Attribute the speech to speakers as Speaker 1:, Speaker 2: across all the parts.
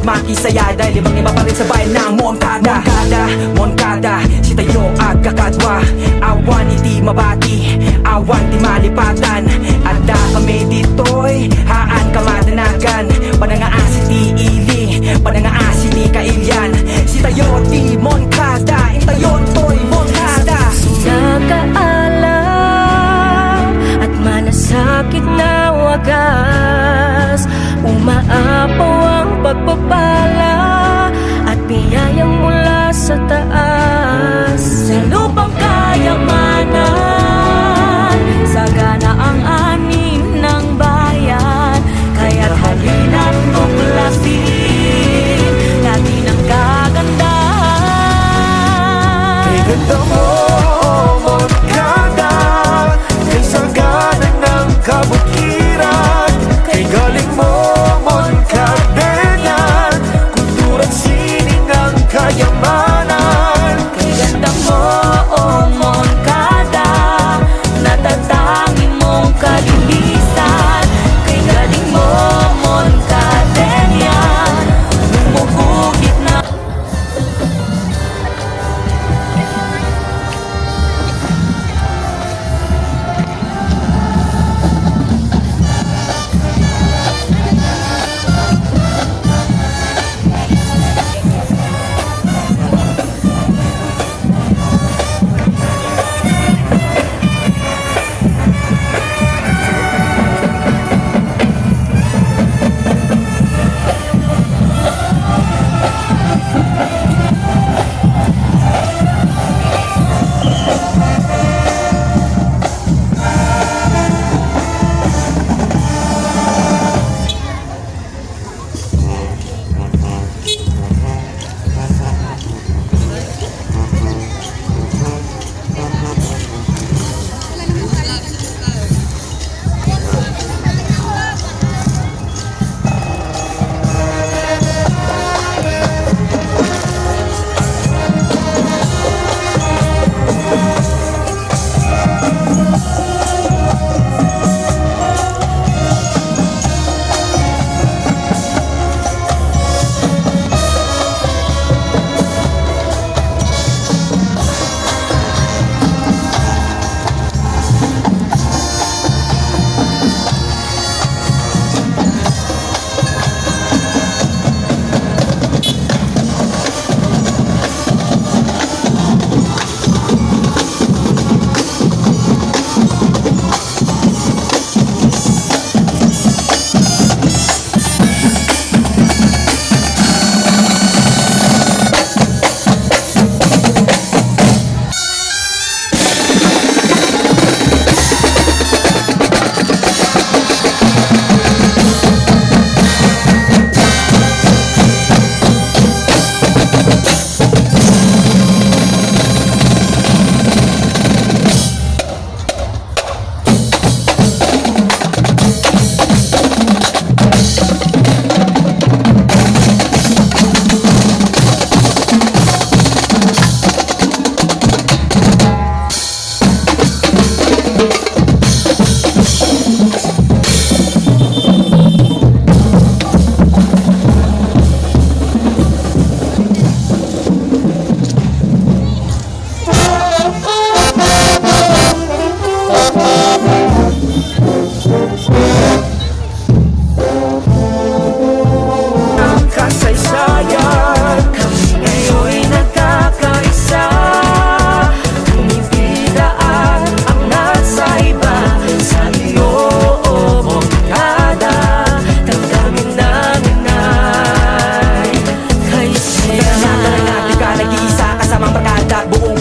Speaker 1: makisaya dahil ibang iba pa rin sa bayan ng Moncada. Moncada, si Tayo at kakadwa, awan iti mabati, awan ti malipatan. Adda kami dito'y haan kamadanagan, panangaasi ti ili, panangaasi ti kailyan. Si Tayo ti Moncada, itayon to'y Moncada.
Speaker 2: Nakaalam at manasakit na wagas, umaapaw ang pagpapala at biyayang mula sa taas. Sa lupang kayamanan, sagana ang anim ng bayan, kaya't halina't tuklasin natin ang kagandahan.
Speaker 3: Kay ganda mo, Moncada, kay sagana ng kabukiran, kay galing mo, Moncadeñan, kulturang sining ang kayamanan.
Speaker 2: Kay ganda mo, oh Moncada, natatangin mong kalinisan. Kay galing mo, Moncadeñan, lumugugit na.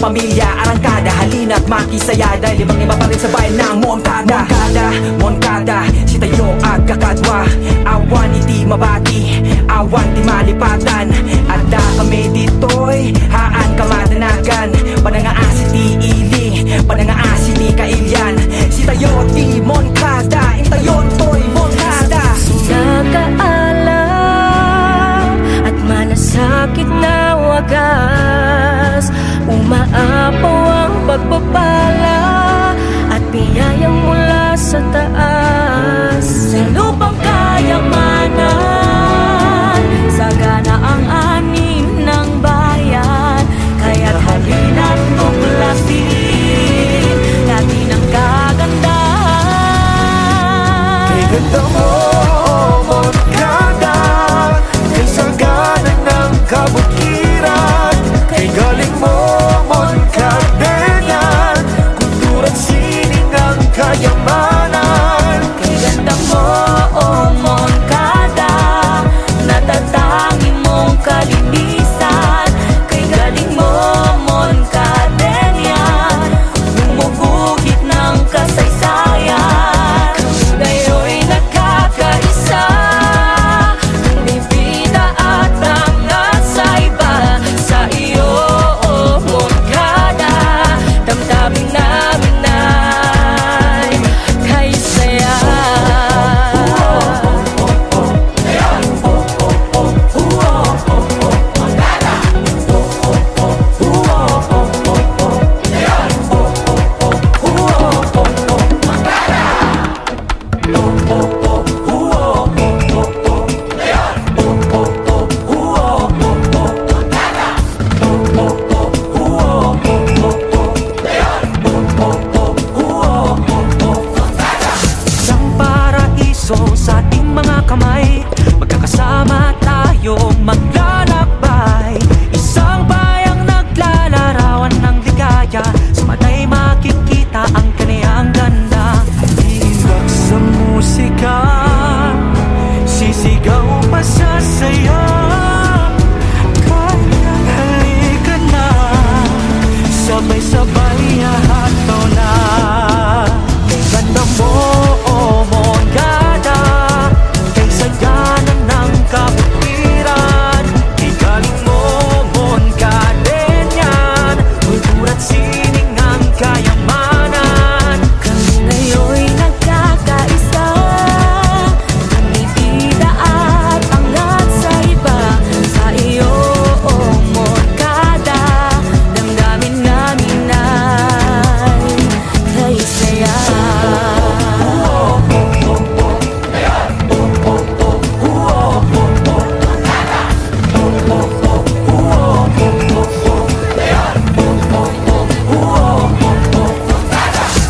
Speaker 1: pamilya, arangkada, halina't makisaya dahil ibang iba pa rin sa bayan ng Moncada. Moncada, si Tayo at kakadwa, awan iti mabati, awan ti malipatan. Adda kami dito'y haan kamadanagan, panangaasi ti ili, panangaasi ti kailyan. Si Tayo ti Moncada, itayon to'y Moncada.
Speaker 2: Nakaalam at manasakit na wagas, umaapaw ang pagpapala at biyayang mula sa taas. Sa lupang kayamanan, sagana
Speaker 3: mo, Moncada, kay sagana ng kabukiran, kay galing mo, Moncada, kultura't sining ang kayamanan.
Speaker 2: Kay ganda mo, oh Moncada, natatangi mong kalinisan. Kay galing mo, Moncadenian, bumubuhit ng kasaysayan. Kami ngayon'y nagkakaisa, hindi bida at angat sa iba. Sa iyo, oh Moncada, damdamin namin ay kay saya.
Speaker 1: Isang paraiso sa ating mga kamay, magkakasama tayo maglalakbay. Isang bayang naglalarawan ng ligaya, sa mata'y makikita ang kaniyang ganda. Iiyak sa musika, sisigaw pa sa saya, kaya halika na, sabay-sabay hahataw na. Kay ganda mo, oh Moncada, kay sagana ng kabutiran, kay galing mo, Moncadenian, kultura't sining ang kayamanan.
Speaker 2: Kami ngayon'y nagkakaisa, hindi bida at angat sa iba. Sa iyo, oh Moncada, damdamin namin ay kay saya.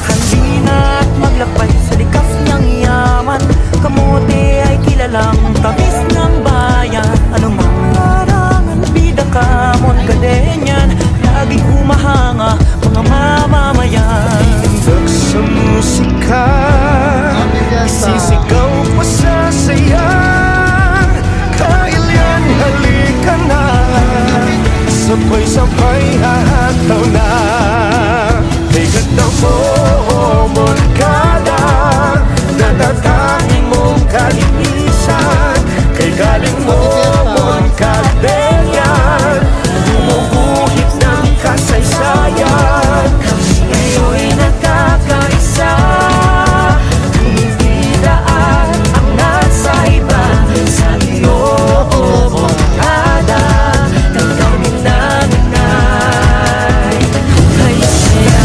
Speaker 1: Halina at maglakbay sa likas niyang yaman, kamote ay kilalang tamis ng bayan. Anumang larangan, bida ka, Moncadenian, laging humahanga mga mamamayan.
Speaker 3: Iiyak sa musika, isisigaw pa sa saya, kailan halika na, sabay-sabay hahataw na. Kay ganda mo, Moncada, natatangi mong kalinisan, kay galing mo, Moncadenian, bumubuhit ng kasaysayan.
Speaker 2: Kami ngayon'y nagkakaisa, hindi bida at angat sa iba. Sa iyo, oh Moncada, damdamin namin ay kay saya.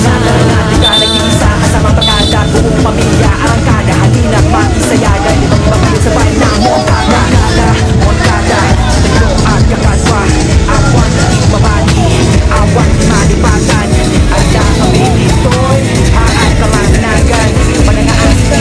Speaker 1: Di ka nag-iisa, kasamang pagkada, buong pamilya, arangkada, halina at makisaya, dahil ibang iba pa rin sa bayan ng Moncada. Moncada, sa tayo at kakadwa, awan di mabati, awan di malipagan. Ala kami dito'y haat kamanagan, panangaan sa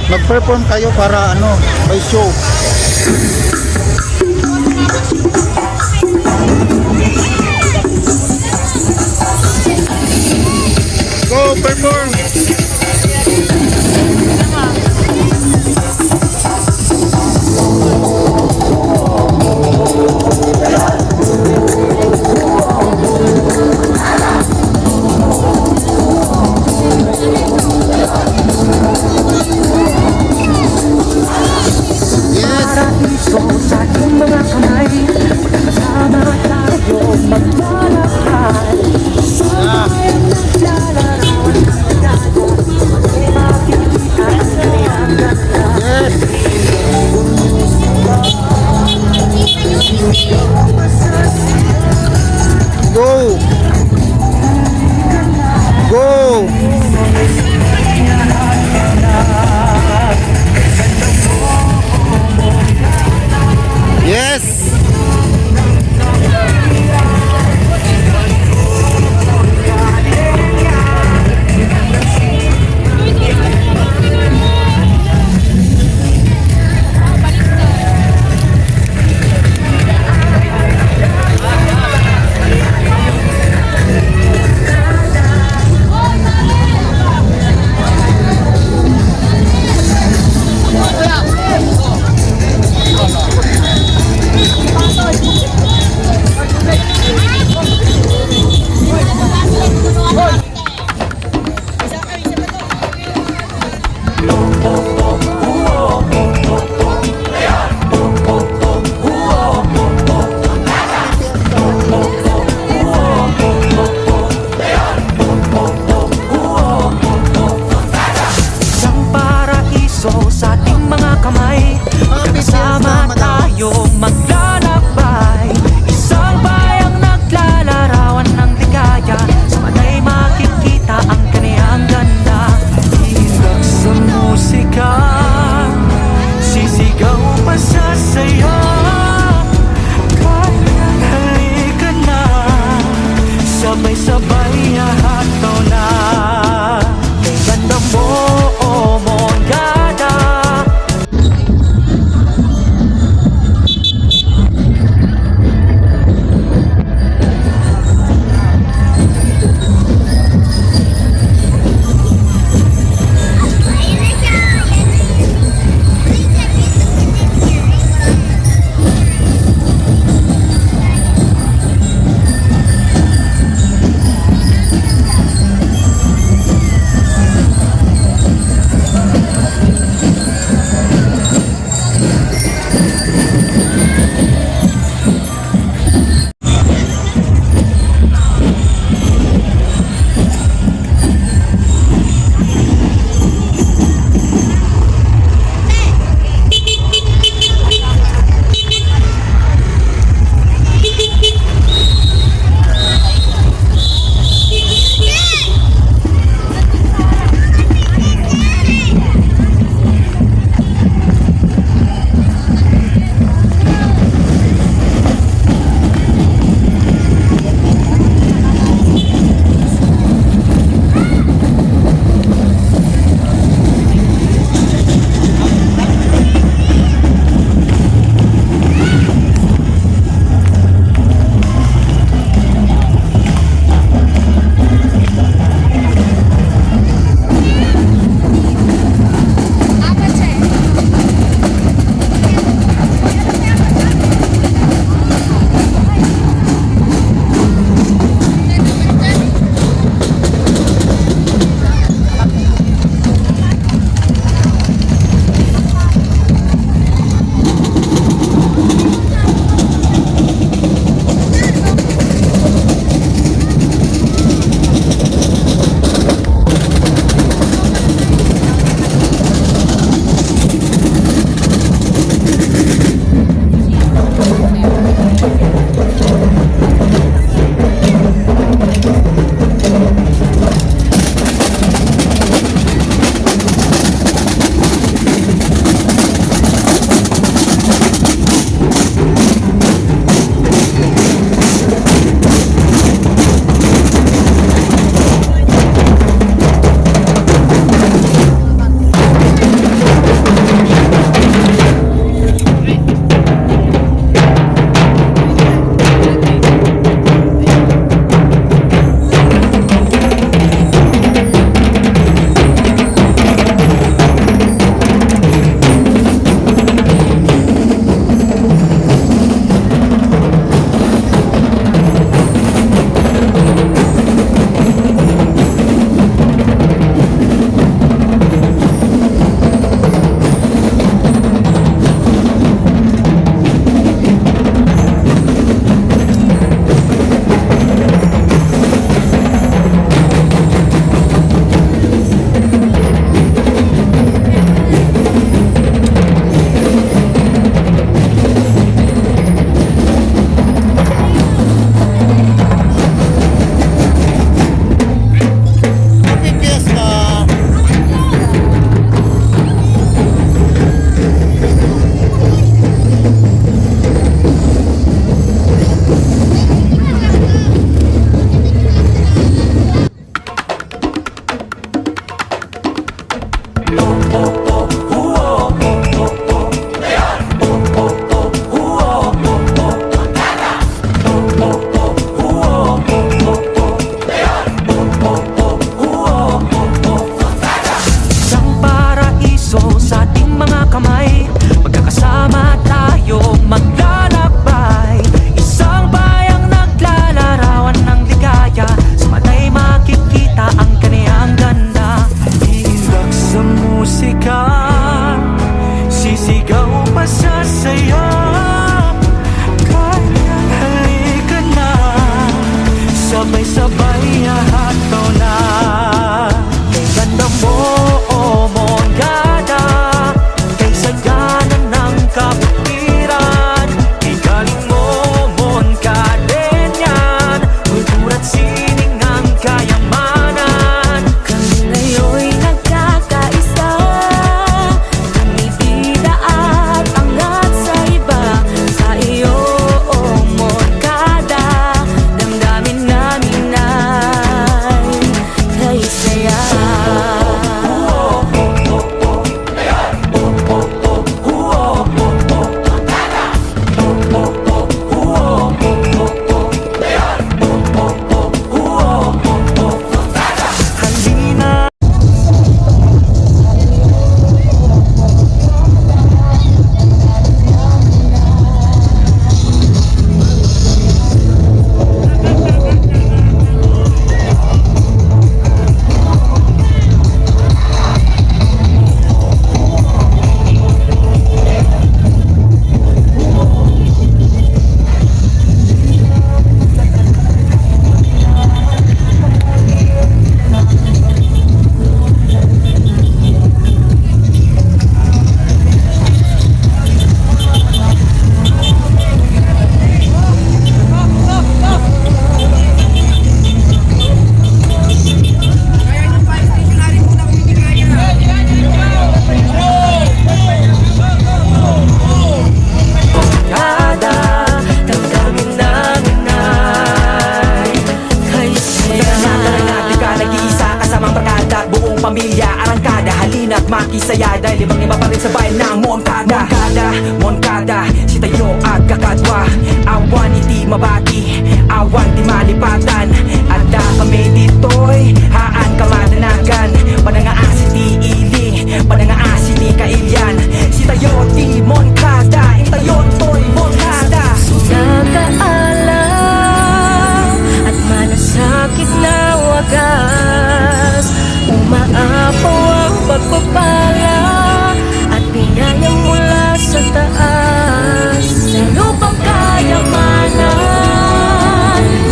Speaker 4: Mag-perform kayo para ano, may show. Go perform. Yes.
Speaker 2: Sama tayong maglalakbay, isang bayang naglalarawan ng ligaya. Sa mata'y makikita ang kaniyang ganda. Ilag sa musika, sisigaw pa sa saya. Kaya halika na, sabay-sabay hahataw na. Kay ganda mo, oh Montada.
Speaker 1: Moncada, si Tayo at kakadwa. Awan iti mabati, awan di malipatan. Ada kami dito'y haan kamadanagan. Panangaasi ti ili, panangaasi ti kailyan. Si Tayo ti Moncada, itayo to'y Moncada.
Speaker 5: Nagkaalam at malasakit na wagas. Umaapaw ang pagpapala at pinaya mula sa taas. Sa lupang kayamanan,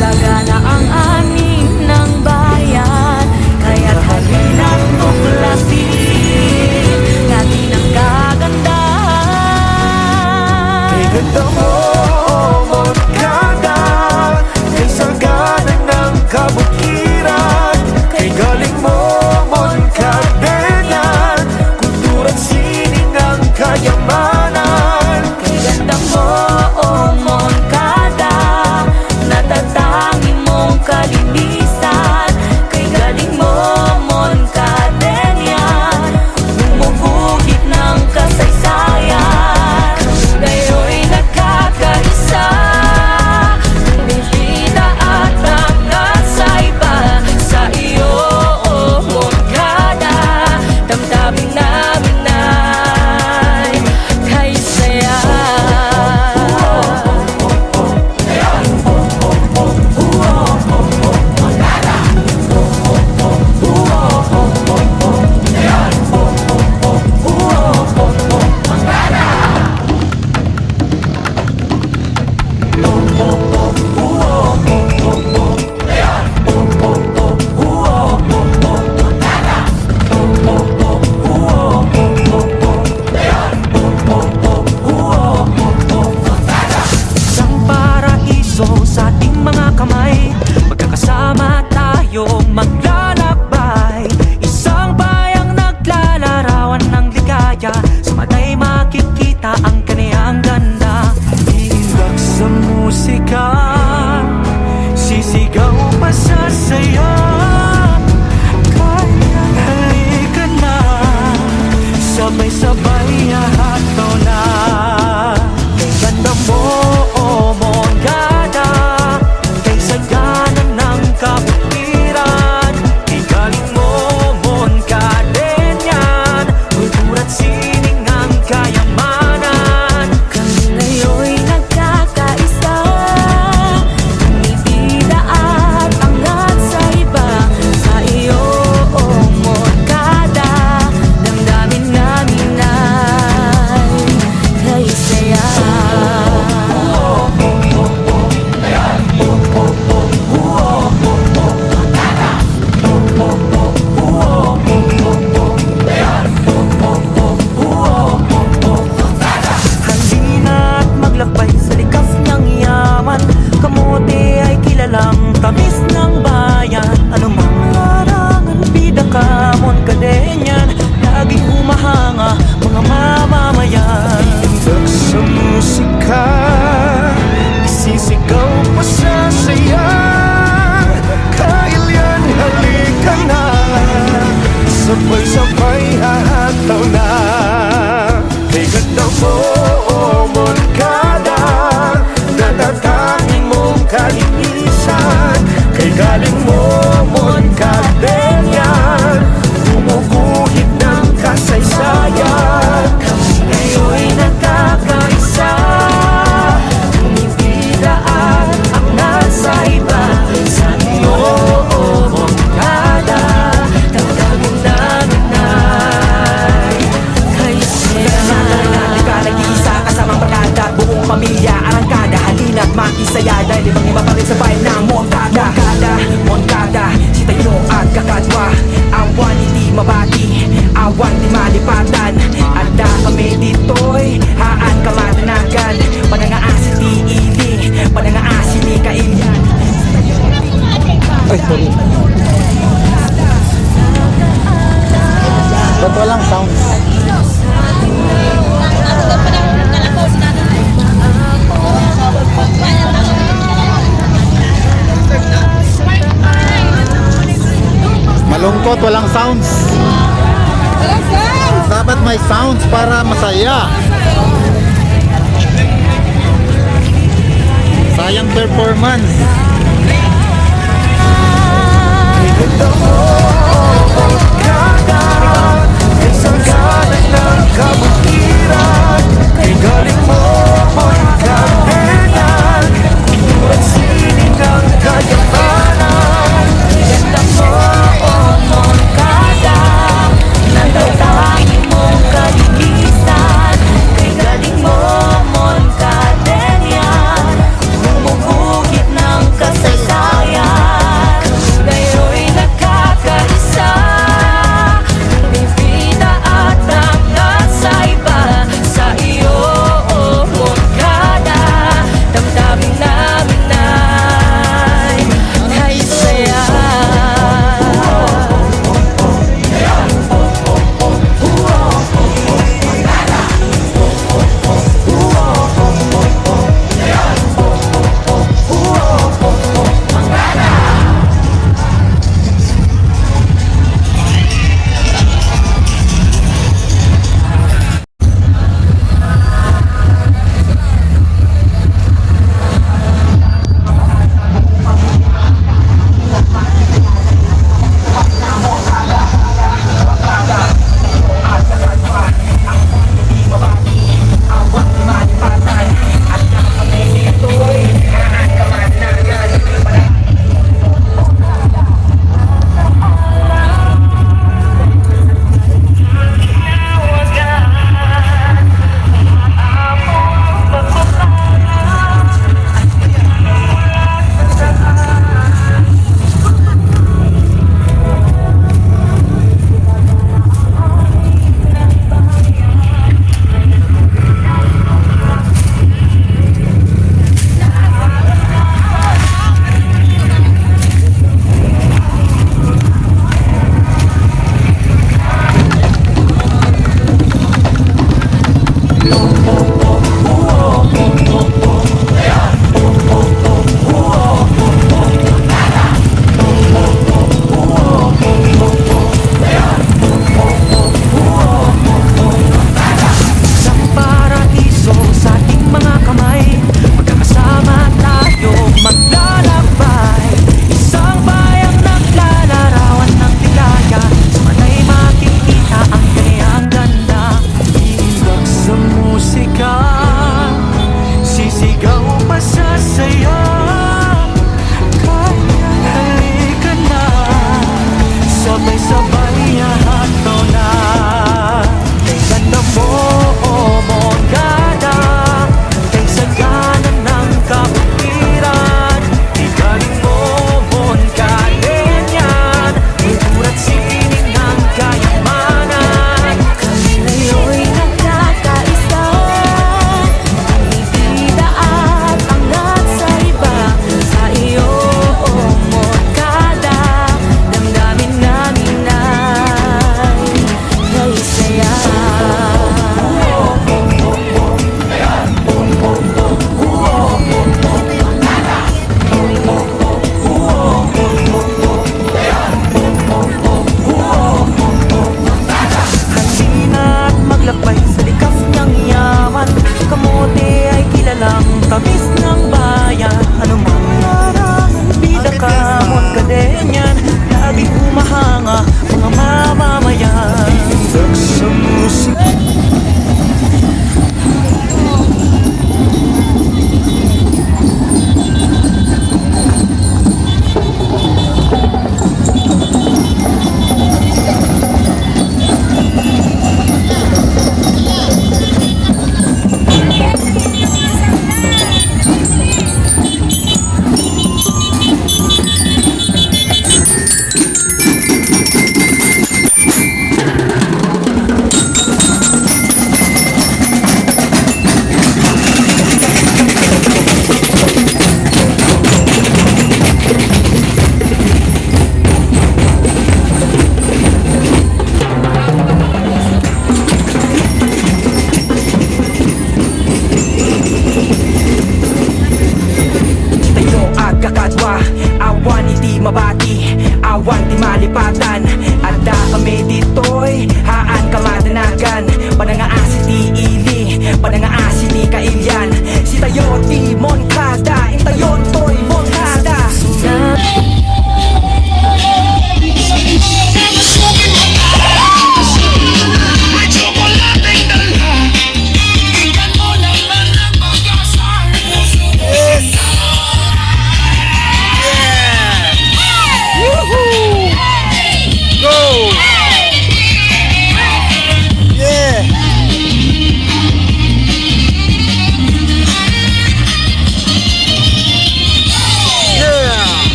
Speaker 5: sagana ang ani ng bayan. Kaya't halina't tuklasin natin ang kagandahan.
Speaker 3: Kay ganda mo, Moncada, kay sagana ng kabutiran, kay galing mo, Moncada, kultura't sining ang kayamanan.
Speaker 5: Kay ganda mo, oh Moncada, natatangi mong kalinisan. Kay galing mo, Moncadenian, bumubuhit ng kasaysayan. Ngayon'y nagkakaisa, bibida at angat sa iba. Sa iyo, oh Moncada, damdamin namin ay kaysaya.
Speaker 2: Isang paraiso sa ating mga kamay, magkakasama tayong maglalakbay. Isang bayang naglalarawan ng ligaya, sa mata'y makikita ang kaniyang ganda. Iimbak sa musika, sisigaw pa sa saya. Kaya halika na, sabay-sabay hahataw na. Kay ganda mo, oh Moncada, kay sagana ng kabutiran, kay galing mo, Moncadenian, kultura't sining ang kayamanan.
Speaker 5: Kami ngayon'y nagkakaisa, bumibida at angat sa iba. Sa iyo, oh Moncada, damdamin namin ay kaysaya.
Speaker 2: Halina at maglakbay sa likas niyang yaman. Kamote ay kilalang tamis ng bayan. Anumang larangan, bida ka, Moncadenian, laging humahanga mga mamamayan.
Speaker 3: Imbak sa musika, isisigaw pa sa saya. Kailyan, halika na, sabay-sabay hahataw na. Kay ganda mo, oh Moncada, natatangi mong kalinisan. Kay galing mo, Moncadenian, bumubuhit ng kasaysayan.
Speaker 5: Kami ngayon'y nagkakaisa, bumibida at angat sa iba. Sa iyo, oh Moncada, damdamin namin ay kaysaya.
Speaker 1: Di ka nag-iisa kasamang barkada, buong pamilya, arangkada. Halina't makisaya dahil ibang iba pa rin sa bayan ng Moncada. Moncada, Moncada, si Tayo at kakadwa. Awan iti mabati, awan di malipatan. Ada kami dito'y haan kamadanagan. Panangaasi ti ili, panangaasi ti kailyan.
Speaker 4: Ay, sorry. Ba't walang sound? Malungkot, walang sounds. Dapat may sounds para masaya. performance.
Speaker 3: Ganda mo, Mongkada. Kay sarganan ng kabutiran, kay galing mo, Mongkadenan. At sining ng kayamanan.
Speaker 5: Ganda mo, oh Mongkada. Natatangin mong kalinisan. Kay galing mo, Mongkadenya. Bumubukit ng kasaysayan. Kayo'y nakakaisa. Bibida at ang nasa iba.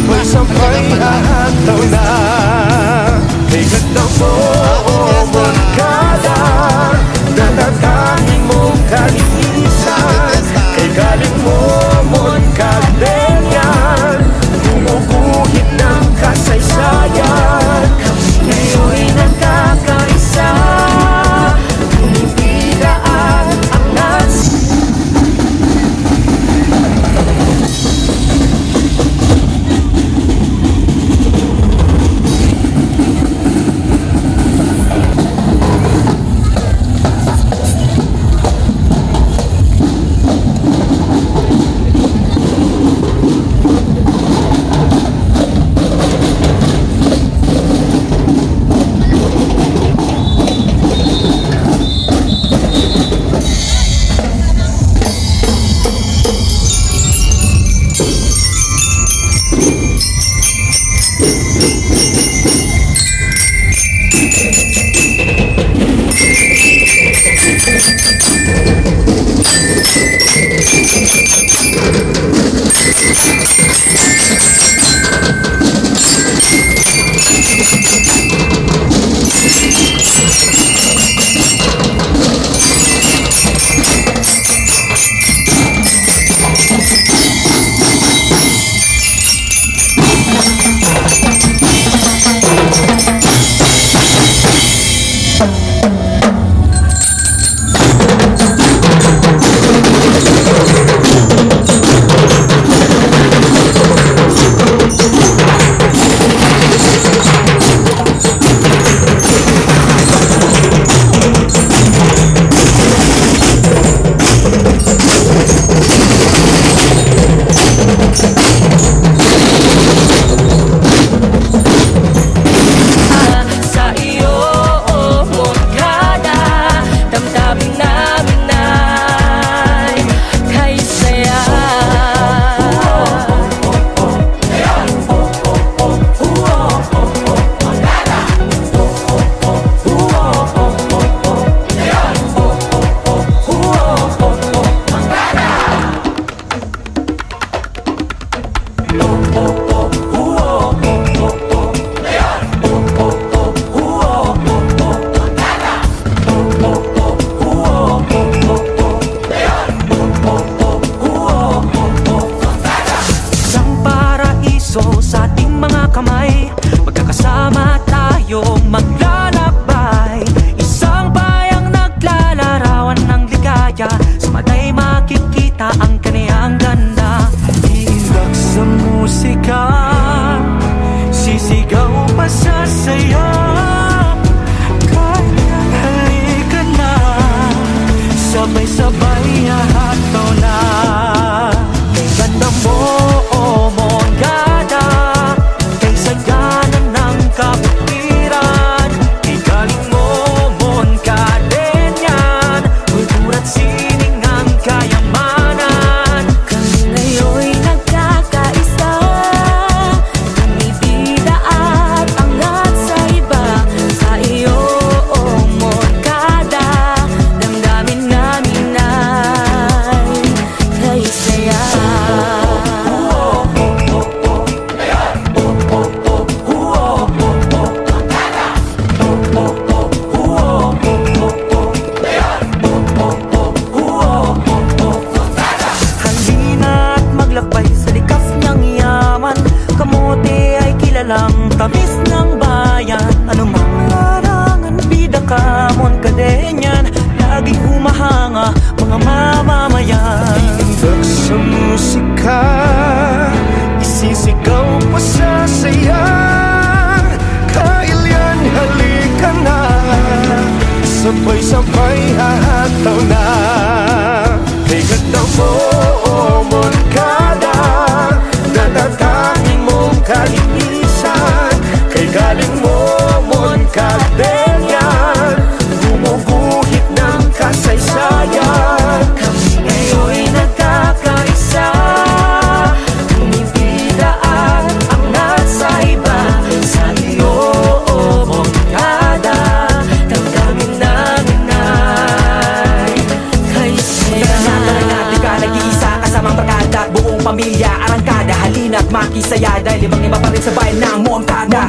Speaker 3: Sabay-sabay hahataw na Kay ganda mo, Moncada Natatanging mong kalinisan Kay galing mo, Moncadenian Gumuguhit ng kasaysayan
Speaker 5: Kami ngayon'y nagkakaisa Bumibida at angat sa iyo, oh Moncada Damdamin namin ay kay saya
Speaker 2: Isang paraiso sa ating mga kamay Magkakasama tayong maglalakbay Isang bayang naglalarawan ng ligaya Sa mata'y makikita ang kaniyang ganda Iindak sa musika Sisigaw pa sa saya Kaya halika na Sabay-sabay hahataw na Kay ganda mo, oh Moncada Kay sagana ng kaputiran Kay galing mo, Moncadenian Kultura't sining ang kayamanan
Speaker 5: Kami ngayon'y nagkakaisa Bumibida at angat sa iba Sa iyo, oh Moncada Damdamin namin ay kay saya
Speaker 2: Halina't maglakbay sa likas niyang yaman Kamote ay kilalang tamis ng bayan Anumang larangan, bida ka, Moncadenian Laging humahanga mga mamamayan
Speaker 3: Iindak sa musika Isisigaw pa sa saya Kailyan, halika na Sabay-sabay hahataw na Kay ganda mo, Moncada Natatanging mong kalinisan Kay galing mo, Moncadenian Gumuguhit ng kasaysayan
Speaker 5: Kami ngayon'y nagkakaisa Bumibida at angat sa iba Sa iyo, oh Moncada Damdamin namin ay
Speaker 1: Libang iba pa rin sa bayan ng Moncada.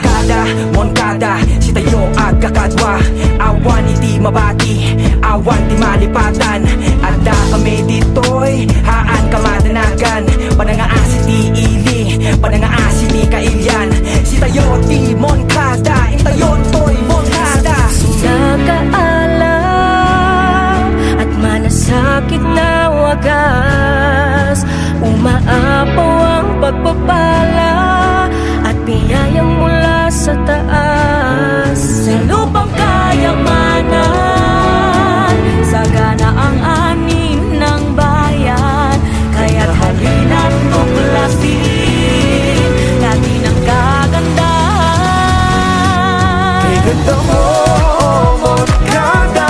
Speaker 1: Moncada, si tayo at kakadwa. Awan iti mabati, awan di malipatan. Adda kami dito'y haan kamadanagan. Panangaasi ti ili, panangaasi ni kailyan. Si tayo ti Moncada, itayon to'y Moncada.
Speaker 5: Nakaalam at manasakit na wagas, umaapaw ang pagpapala at biyayang mula sa taas. Sa lupang kayamanan, sagana ang anin ng bayan. Kaya't halina't tuklasin natin ang kagandahan.
Speaker 3: Kay ganda mo, Moncada,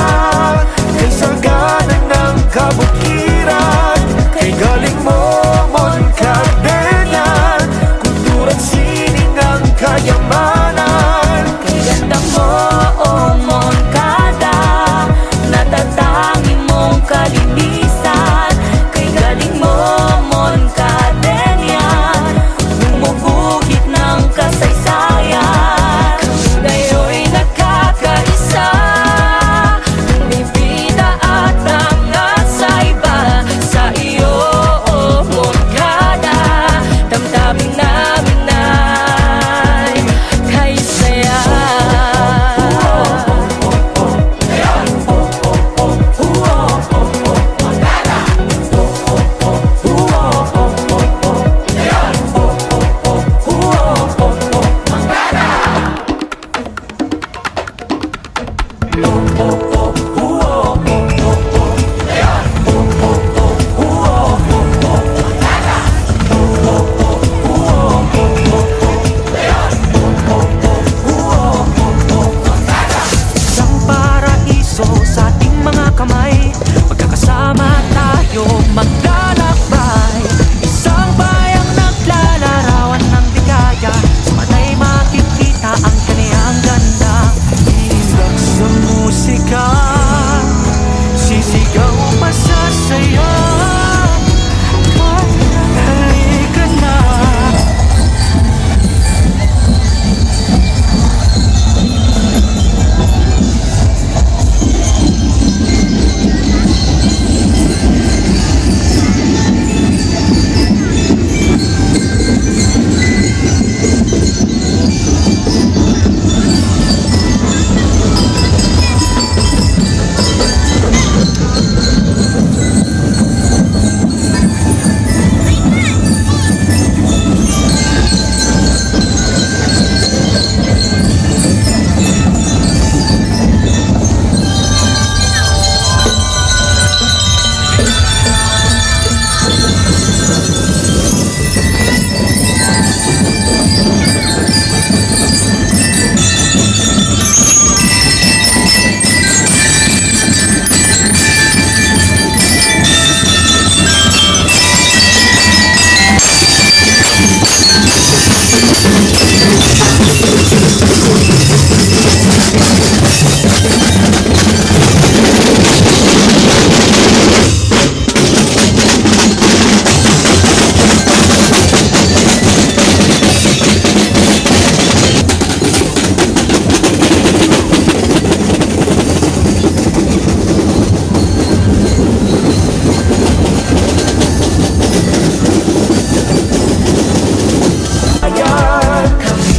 Speaker 3: kay sagana ng kabukiran, kay galing mo, Moncadena, kultura't sining ang kayamanan.
Speaker 5: Kay ganda mo, oh Moncada, natatangi mong kalinisan. Kay galing mo, Moncadena, bumubuhit ng kasaysayan. Ngayo'y nagkakaisa, bibida at angat sa iba. Sa iyo, oh Moncada, damdamin namin ay kay saya.
Speaker 2: Isang paraiso sa ating mga kamay, magkakasama tayo maglalakbay. Isang bayang naglalarawan ng bigaya, sa mata'y makikita ang kaniyang ganda. Iiyak sa musika, sisigaw masasaya. Halika na.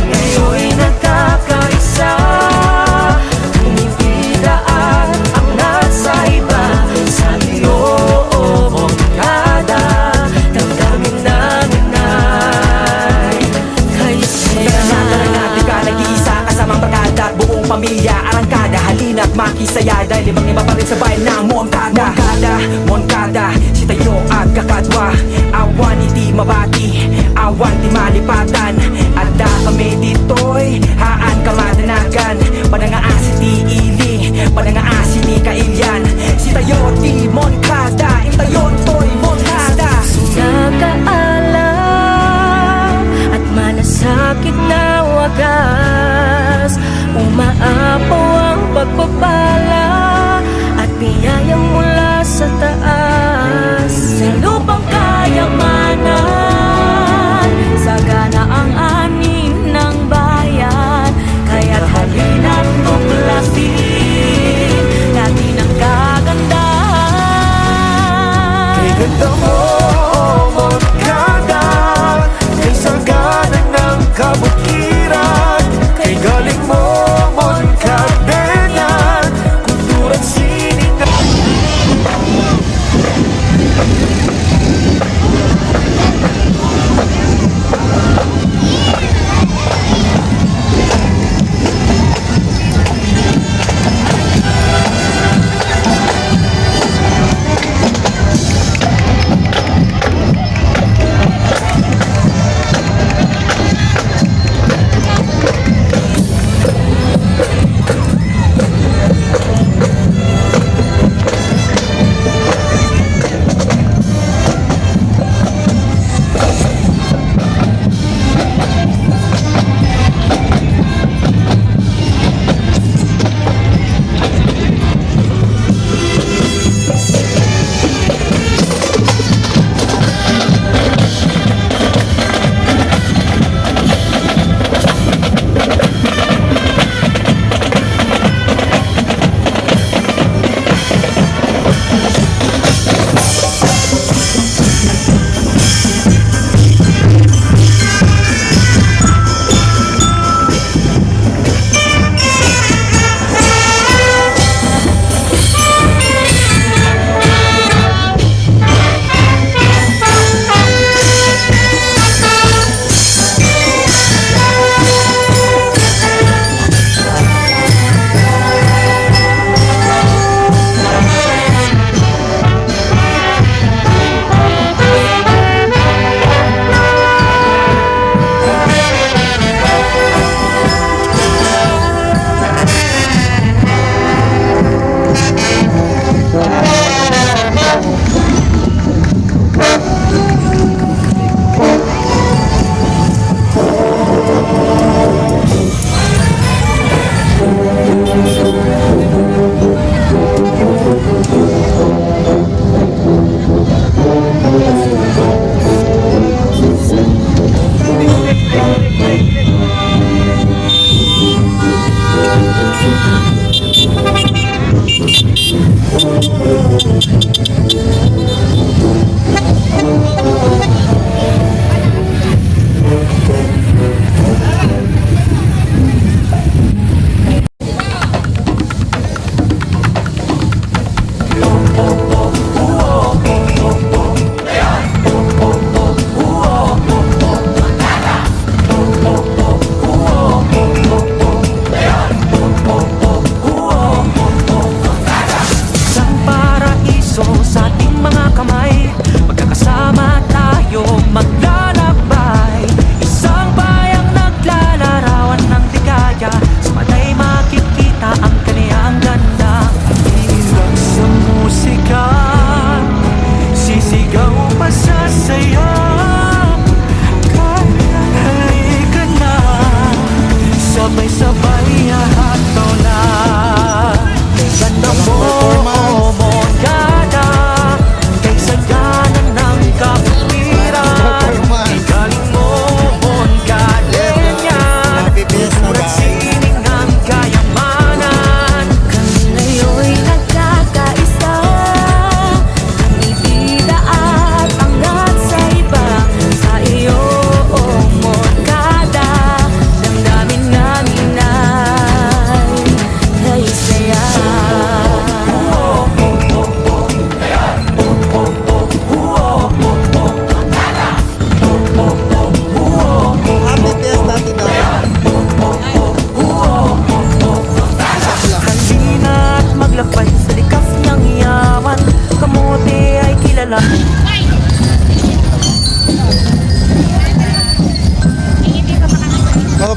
Speaker 2: Ngayo'y nagkakaisa, binibida at angat sa iba. Sa iyo, oh Moncada, damdamin namin ay kay saya.
Speaker 1: Natin ka nag-iisa kasamang barkada at buong pamilya arangkada. Halina't makisaya dahil ibang iba pa rin sa bayan ng Moncada. Moncada, si tayo at kakadwa. Awan iti mabati, awan di malipatan. Adda kami dito'y haan kamadanagan. Panangaasi ti ili, panangaasi ni kailyan. Si tayo ti Moncada, itayon to'y Moncada.
Speaker 5: Nakaalam at manasakit na wagas, umaapaw ang pagpapala at biyayang mula sa taas. Sa lupang kayamanan, sagana ang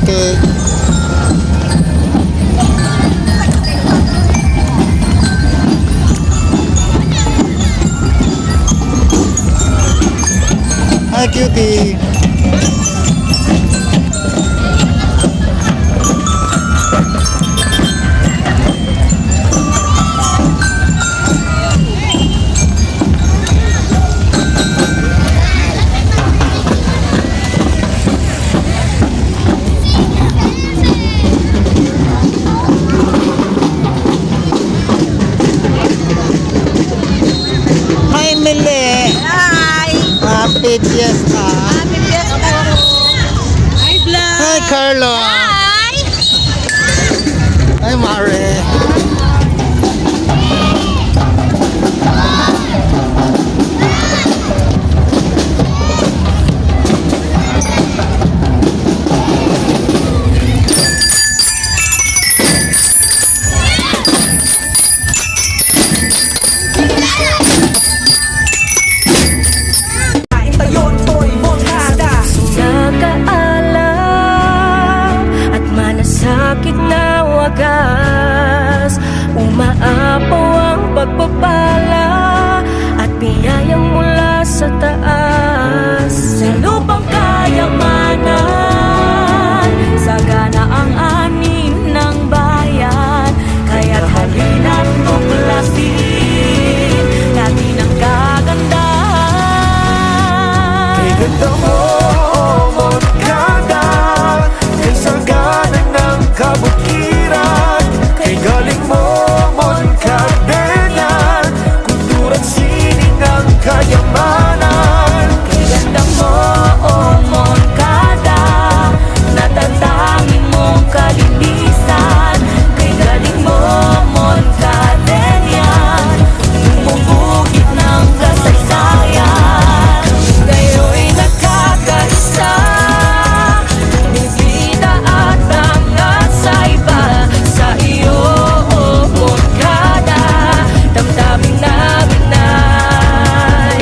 Speaker 4: Okay. Hi, cutie. Hi, Mili.
Speaker 5: Hi!
Speaker 4: Happy Fiesta.
Speaker 5: Happy Fiesta! Hi, Vlog!
Speaker 4: Hi, Carlo.
Speaker 5: Hi!
Speaker 4: Hi, Mare.
Speaker 1: Tayon, to'y Moncada.
Speaker 2: Nakaalam at manasakit na wagas, umaapaw ang pagpapala at biyayang mula sa taas. Sa lupang kayamanan, sagana ang ani ng bayan, kaya't halina't tuklasin natin ang kagandahan.
Speaker 3: Kay ganda mo, Moncada, kay sagana ng kabukiran, kay galing mo, Moncada, kultura't sining ang kayamanan.
Speaker 2: Kay ganda mo, oh Moncada, natatangin mong kalinisan. Kay galing mo, Moncadenian, bumubugit ng kasaysayan. Kayo'y nagkakaisa, bumibida at angat sa iba. Sa iyo, oh Moncada, damdamin namin ay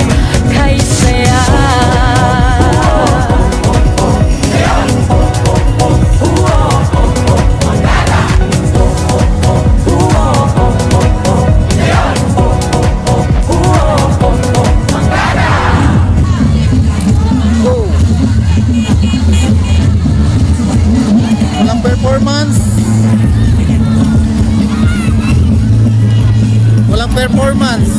Speaker 2: kay saya.
Speaker 4: Walang performance. Walang performance.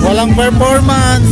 Speaker 4: Walang performance.